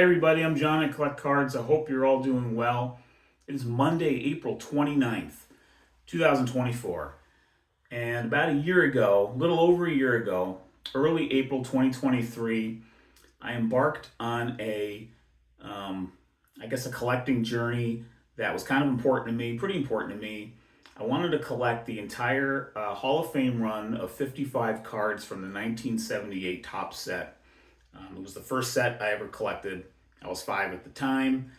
Hey everybody, I'm John. I collect cards. I hope you're all doing well. It is Monday, April 29th, 2024. And about a year ago, a little over a year ago, early April 2023, I embarked on a collecting journey that was kind of important to me, pretty important to me. I wanted to collect the entire Hall of Fame run of 55 cards from the 1978 Topps set. It was the first set I ever collected. I was 5 at the time.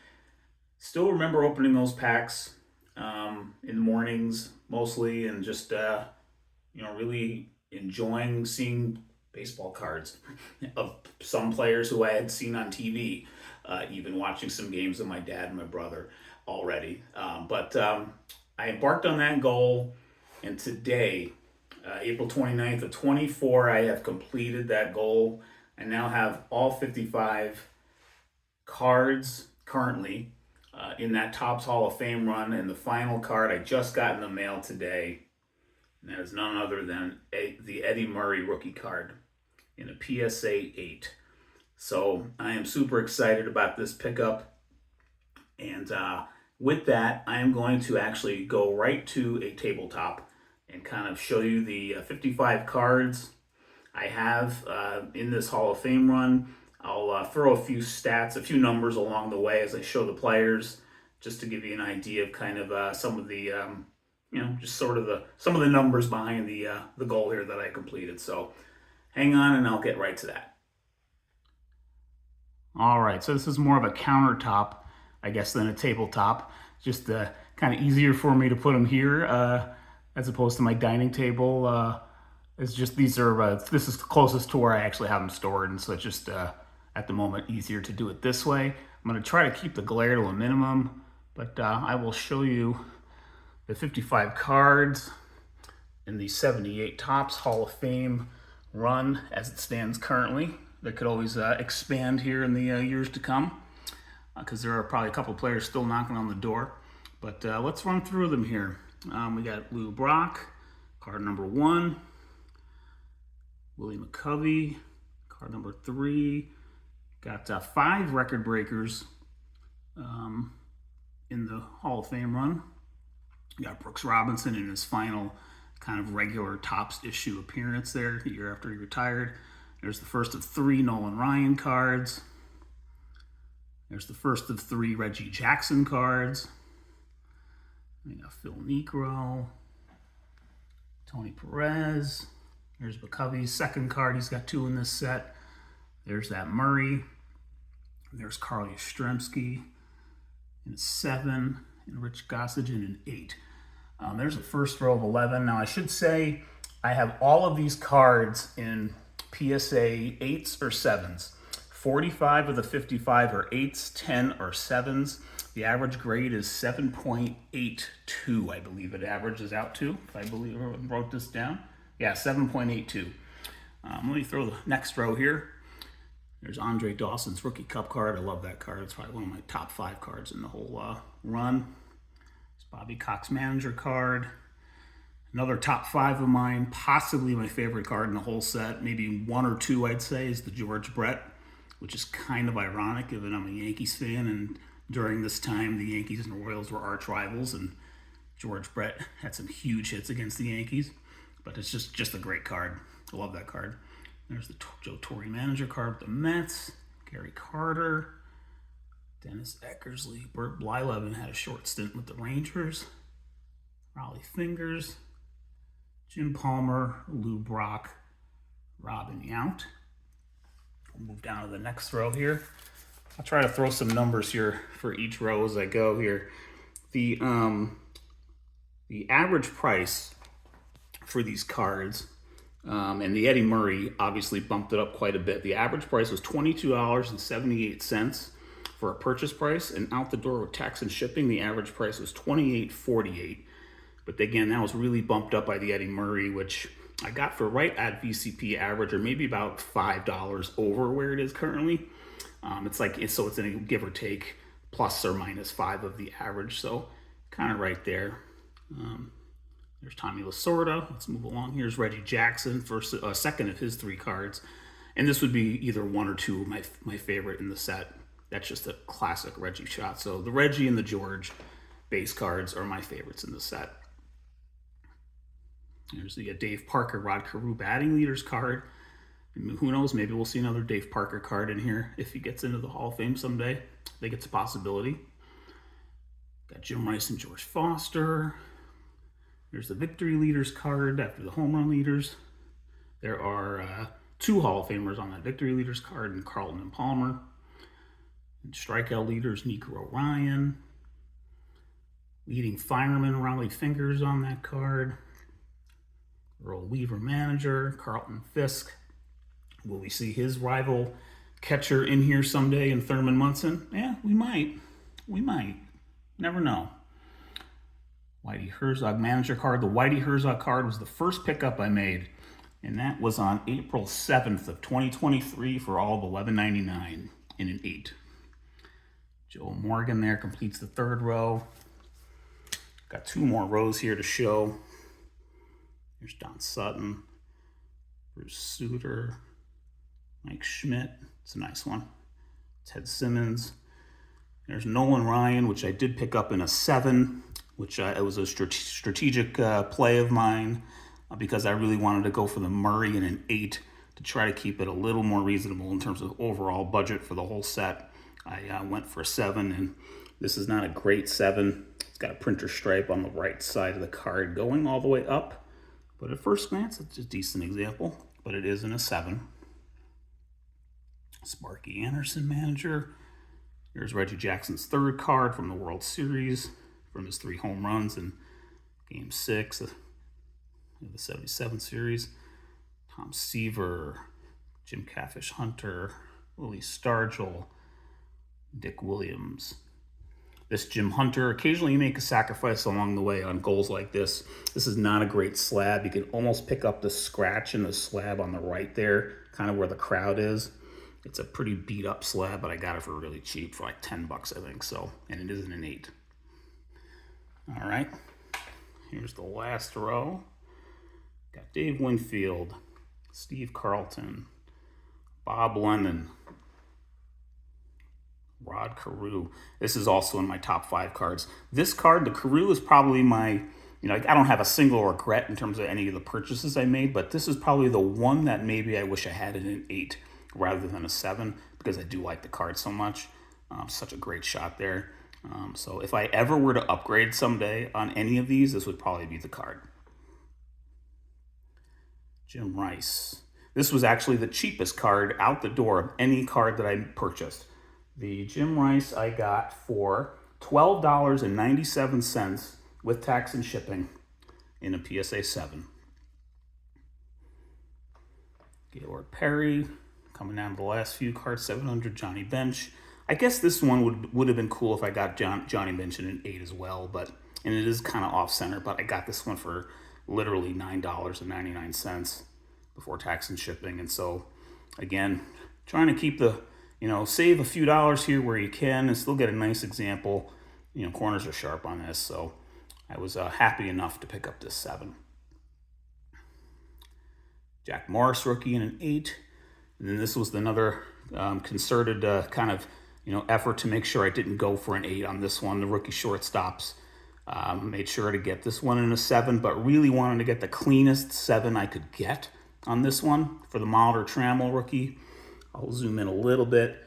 Still remember opening those packs in the mornings mostly, and just really enjoying seeing baseball cards of some players who I had seen on TV, even watching some games with my dad and my brother already. But I embarked on that goal, and today, April 29th of 24, I have completed that goal. I now have all 55 cards currently in that Topps Hall of Fame run, and the final card I just got in the mail today, and that is none other than the Eddie Murray rookie card in a PSA 8. So I am super excited about this pickup, and with that, I am going to actually go right to a tabletop and kind of show you the 55 cards I have in this Hall of Fame run. I'll throw a few stats, a few numbers along the way as I show the players, just to give you an idea of kind of some of the, just sort of some of the numbers behind the goal here that I completed. So hang on, and I'll get right to that. All right, so this is more of a countertop, I guess, than a tabletop. Just kind of easier for me to put them here as opposed to my dining table. It's just this is closest to where I actually have them stored, and so it's just at the moment easier to do it this way. I'm going to try to keep the glare to a minimum, but I will show you the 55 cards in the 78 Topps Hall of Fame run as it stands currently. That could always expand here in the years to come, because there are probably a couple players still knocking on the door. But let's run through them here. We got Lou Brock, card number 1. Willie McCovey, card number 3. Got 5 record breakers in the Hall of Fame run. We got Brooks Robinson in his final kind of regular Topps issue appearance there, the year after he retired. There's the first of 3 Nolan Ryan cards. There's the first of 3 Reggie Jackson cards. We got Phil Niekro, Tony Perez. There's McCovey's second card. He's got 2 in this set. There's that Murray. There's Carl Yastrzemski in a 7, and Rich Gossage in an 8. There's the first row of 11. Now, I should say I have all of these cards in PSA 8s or 7s. 45 of the 55 are 8s, 10 are 7s. The average grade is 7.82, I believe it averages out to, if I wrote this down. Yeah, 7.82. Let me throw the next row here. There's Andre Dawson's rookie cup card. I love that card. It's probably one of my top 5 cards in the whole run. It's Bobby Cox manager card. Another top 5 of mine, possibly my favorite card in the whole set. Maybe 1 or 2, I'd say, is the George Brett, which is kind of ironic given I'm a Yankees fan, and during this time the Yankees and the Royals were arch rivals, and George Brett had some huge hits against the Yankees. But it's just a great card. I love that card. There's the Joe Torre manager card with the Mets. Gary Carter. Dennis Eckersley. Bert Blyleven had a short stint with the Rangers. Raleigh Fingers. Jim Palmer. Lou Brock. Robin Yount. We'll move down to the next row here. I'll try to throw some numbers here for each row as I go here. The average price for these cards, and the Eddie Murray obviously bumped it up quite a bit. The average price was $22.78 for a purchase price, and out the door with tax and shipping, the average price was $28.48. But again, that was really bumped up by the Eddie Murray, which I got for right at VCP average, or maybe about $5 over where it is currently. It's in a give or take plus or minus 5 of the average, so kind of right there. There's Tommy Lasorda. Let's move along. Here's Reggie Jackson, second of his 3 cards. And this would be either 1 or 2 of my favorite in the set. That's just a classic Reggie shot. So the Reggie and the George base cards are my favorites in the set. There's the Dave Parker Rod Carew batting leaders card. And who knows, maybe we'll see another Dave Parker card in here if he gets into the Hall of Fame someday. I think it's a possibility. Got Jim Rice and George Foster. There's the victory leaders card after the home run leaders. There are 2 Hall of Famers on that victory leaders card, and Carlton and Palmer. And strikeout leaders, Negro Ryan. Leading fireman, Raleigh Fingers on that card. Earl Weaver manager, Carlton Fisk. Will we see his rival catcher in here someday in Thurman Munson? Yeah, we might. We might. Never know. Whitey Herzog manager card. The Whitey Herzog card was the first pickup I made, and that was on April 7th of 2023 for all of $11.99 in an 8. Joe Morgan there completes the 3rd row. Got 2 more rows here to show. There's Don Sutton, Bruce Sutter, Mike Schmidt. It's a nice one. Ted Simmons. There's Nolan Ryan, which I did pick up in a 7, which it was a strategic play of mine because I really wanted to go for the Murray in an 8 to try to keep it a little more reasonable in terms of overall budget for the whole set. I went for a 7, and this is not a great 7. It's got a printer stripe on the right side of the card going all the way up. But at first glance, it's a decent example, but it is in a 7. Sparky Anderson manager. Here's Reggie Jackson's 3rd card from the World Series, from his 3 home runs in Game 6 of the 77 series. Tom Seaver, Jim Catfish Hunter, Willie Stargell, Dick Williams. This Jim Hunter, occasionally you make a sacrifice along the way on goals like this. This is not a great slab. You can almost pick up the scratch in the slab on the right there, kind of where the crowd is. It's a pretty beat up slab, but I got it for really cheap, for like $10, I think. So, and it is in an 8. All right, here's the last row. Got Dave Winfield, Steve Carlton, Bob Lennon, Rod Carew. This is also in my top 5 cards. This card, the Carew, is probably my, I don't have a single regret in terms of any of the purchases I made, but this is probably the one that maybe I wish I had in an 8 rather than a 7, because I do like the card so much. Such a great shot there. So if I ever were to upgrade someday on any of these, this would probably be the card. Jim Rice. This was actually the cheapest card out the door of any card that I purchased. The Jim Rice I got for $12.97 with tax and shipping in a PSA 7. Gaylord Perry, coming down to the last few cards, 700 Johnny Bench. I guess this one would have been cool if I got Johnny Bench in an 8 as well, and it is kind of off-center, but I got this one for literally $9.99 before tax and shipping. And so, again, trying to keep the, save a few dollars here where you can and still get a nice example. Corners are sharp on this, so I was happy enough to pick up this 7. Jack Morris rookie in an 8. And then this was another concerted kind of, effort to make sure I didn't go for an 8 on this one. The rookie shortstops. Made sure to get this one in a 7, but really wanted to get the cleanest 7 I could get on this one for the Milder Trammell rookie. I'll zoom in a little bit.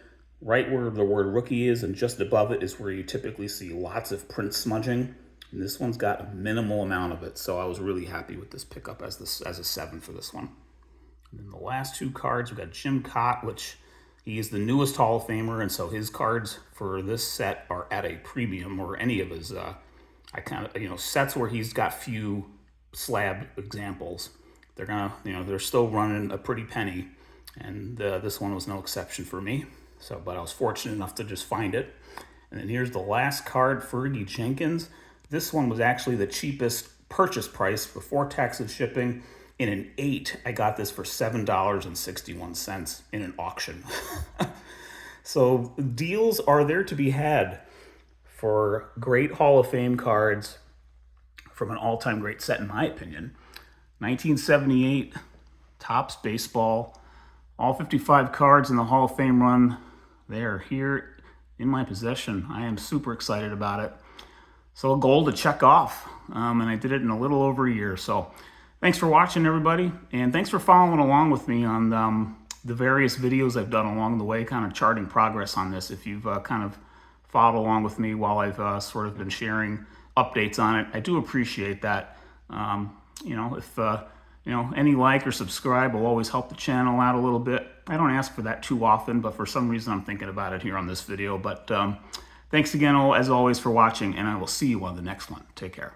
Right where the word rookie is and just above it is where you typically see lots of print smudging. And this one's got a minimal amount of it, so I was really happy with this pickup as a 7 for this one. And then the last 2 cards, we've got Jim Cott, which he is the newest Hall of Famer, and so his cards for this set are at a premium, or any of his sets where he's got few slab examples. They're gonna, they're still running a pretty penny, and this one was no exception for me. So, but I was fortunate enough to just find it. And then here's the last card, Fergie Jenkins. This one was actually the cheapest purchase price before tax and shipping. In an 8, I got this for $7.61 in an auction. So deals are there to be had for great Hall of Fame cards from an all-time great set, in my opinion. 1978, Topps Baseball. All 55 cards in the Hall of Fame run, they are here. in my possession. I am super excited about it. So a goal to check off, and I did it in a little over a year. So thanks for watching, everybody, and thanks for following along with me on the various videos I've done along the way, kind of charting progress on this. If you've kind of followed along with me while I've sort of been sharing updates on it, I do appreciate that. If any like or subscribe will always help the channel out a little bit. I don't ask for that too often, but for some reason I'm thinking about it here on this video. But thanks again, as always, for watching, and I will see you on the next one. Take care.